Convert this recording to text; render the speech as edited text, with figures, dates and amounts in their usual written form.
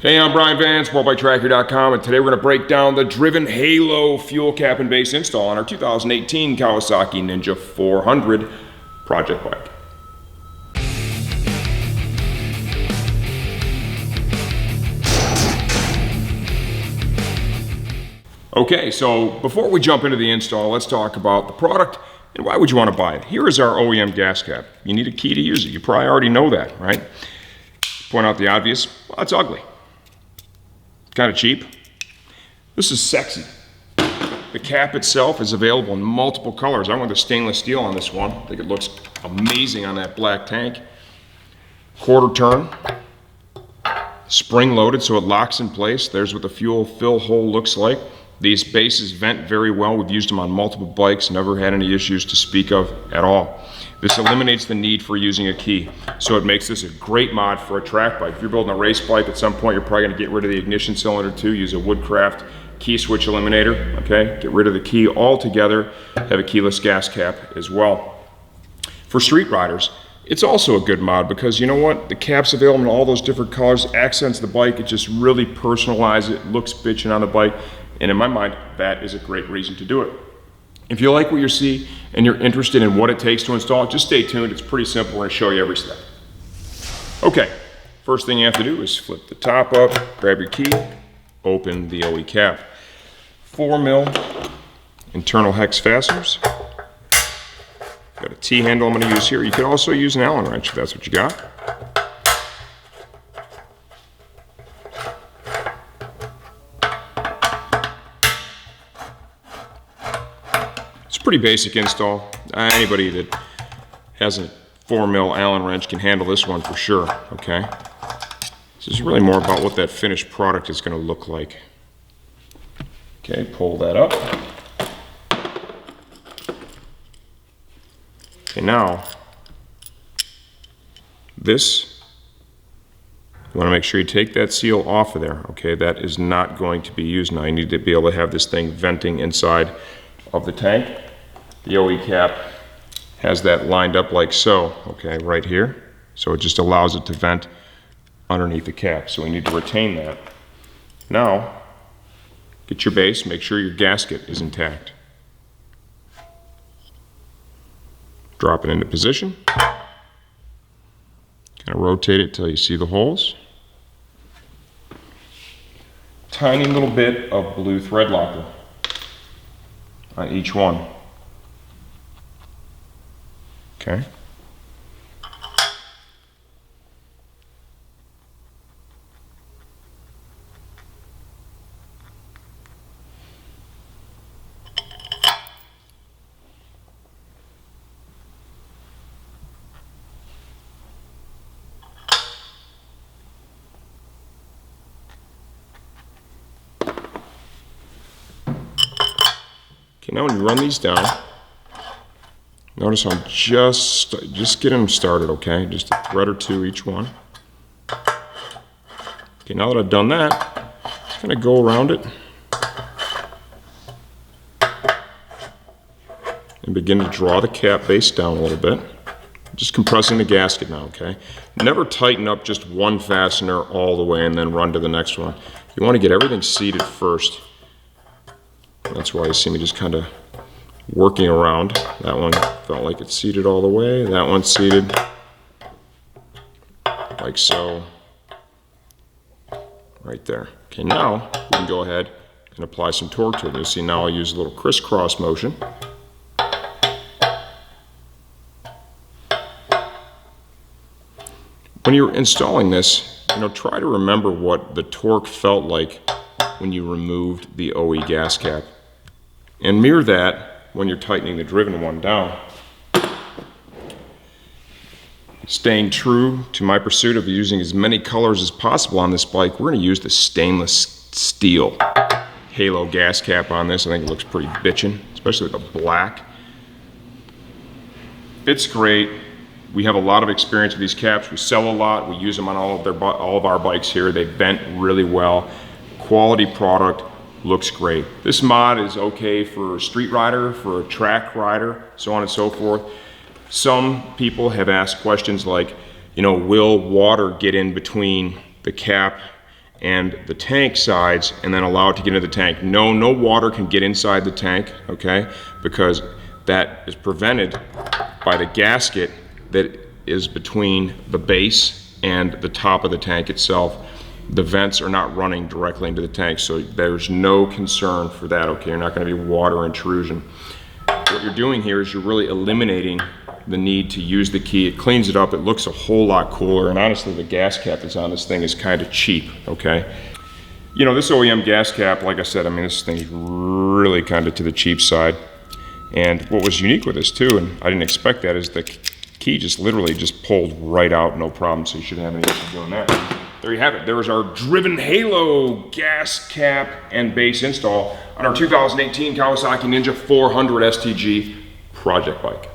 Hey, I'm Brian Van, SportbikeTracker.com, and today we're going to break down the Driven Halo fuel cap and base install on our 2018 Kawasaki Ninja 400 project bike. Okay, so before we jump into the install, let's talk about the product and why would you want to buy it. Here is our OEM gas cap. You need a key to use it. You probably already know that, right? Point out the obvious, well, it's ugly. Kind of cheap. This is sexy. The cap itself is available in multiple colors. I went with stainless steel on this one. I think it looks amazing on that black tank. Quarter turn, spring loaded so it locks in place. There's what the fuel fill hole looks like. These bases vent very well. We've used them on multiple bikes, never had any issues to speak of at all. This eliminates the need for using a key, so it makes this a great mod for a track bike. If you're building a race bike, at some point you're probably going to get rid of the ignition cylinder too, use a Woodcraft key switch eliminator, okay? Get rid of the key altogether, have a keyless gas cap as well. For street riders, it's also a good mod because you know what? The cap's available in all those different colors, accents the bike, it just really personalizes it, looks bitchin' on the bike, and in my mind, that is a great reason to do it. If you like what you see and you're interested in what it takes to install it, just stay tuned. It's pretty simple. We're going to show you every step. Okay, first thing you have to do is flip the top up, grab your key, open the OE cap. 4mm internal hex fasteners. Got a T-handle I'm going to use here. You could also use an Allen wrench if that's what you got. Pretty basic install. Anybody that has a 4mm Allen wrench can handle this one for sure, okay? This is really more about what that finished product is going to look like. Okay, pull that up. Okay, now, this, you want to make sure you take that seal off of there, okay? That is not going to be used now. You need to be able to have this thing venting inside of the tank. The OE cap has that lined up like so, okay, right here. So it just allows it to vent underneath the cap. So we need to retain that. Now, get your base, make sure your gasket is intact. Drop it into position. Kind of rotate it till you see the holes. Tiny little bit of blue thread locker on each one. Okay. Okay, now when you run these down, notice I'm just getting them started, okay? Just a thread or two each one. Okay, now that I've done that, just kind of go around it and begin to draw the cap base down a little bit. Just compressing the gasket now, okay? Never tighten up just one fastener all the way and then run to the next one. You want to get everything seated first. That's why you see me just kind of working around. That one felt like it's seated all the way. That one's seated like so, right there. Okay, now we can go ahead and apply some torque to it. You'll see now I'll use a little crisscross motion. When you're installing this, try to remember what the torque felt like when you removed the OE gas cap, and mirror that when you're tightening the driven one down. Staying true to my pursuit of using as many colors as possible on this bike, we're going to use the stainless steel Halo gas cap on this. I think it looks pretty bitchin', especially with the black. Fits great. We have a lot of experience with these caps. We sell a lot. We use them on all of our bikes here. They vent really well. Quality product. Looks great. This mod is okay for a street rider, for a track rider, so on and so forth. Some people have asked questions like, will water get in between the cap and the tank sides, and then allow it to get into the tank. No water can get inside the tank, okay? Because that is prevented by the gasket that is between the base and the top of the tank itself. The vents are not running directly into the tank, so there's no concern for that, okay? You're not gonna be water intrusion. What you're doing here is you're really eliminating the need to use the key. It cleans it up, it looks a whole lot cooler, and honestly the gas cap that's on this thing is kind of cheap, okay? You know, this OEM gas cap, like I said, I mean, this thing is really kind of to the cheap side. And what was unique with this too, and I didn't expect that, is the key just literally just pulled right out, no problem, so you shouldn't have any issue doing that. There you have it. There is our Driven Halo gas cap and base install on our 2018 Kawasaki Ninja 400 STG project bike.